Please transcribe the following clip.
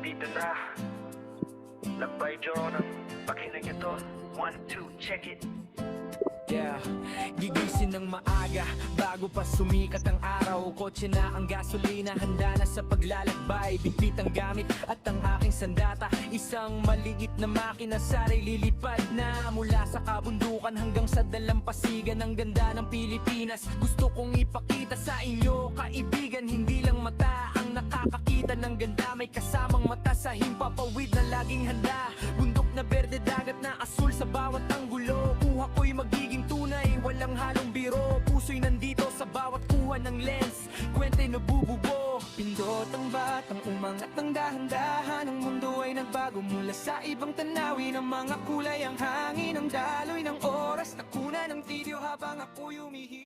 Nandito na Lakbay Jonah, pakinig ito 1, 2, check it. Yeah, gigising ng maaga bago pa sumikat ang araw. Kotse na ang gasolina, handa na sa paglalakbay. Bitbit ang gamit at ang aking sandata. Isang maliit na makina sa'y lilipad na mula sa kabundukan hanggang sa dalampasigan. Ang ganda ng Pilipinas, gusto kong ipakita sa inyo kaibigan. Hindi lang mata ang nakakakita ng ganda, may kasamang mata sa himpapawid na laging handa. Bundok na berde, dagat na asul sa bawat anggulo. Kuha ko'y magiging tunay, walang halong biro. Puso'y nandito sa bawat kuha ng lens, kwenta'y nabububo. Pindot ang batang umangat ng dahan-dahan. Ang mundo ay nagbago mula sa ibang tanawin. Ang mga kulay, ang hangin, ang daloy ng oras. Nakuna ng video habang ako'y umihi.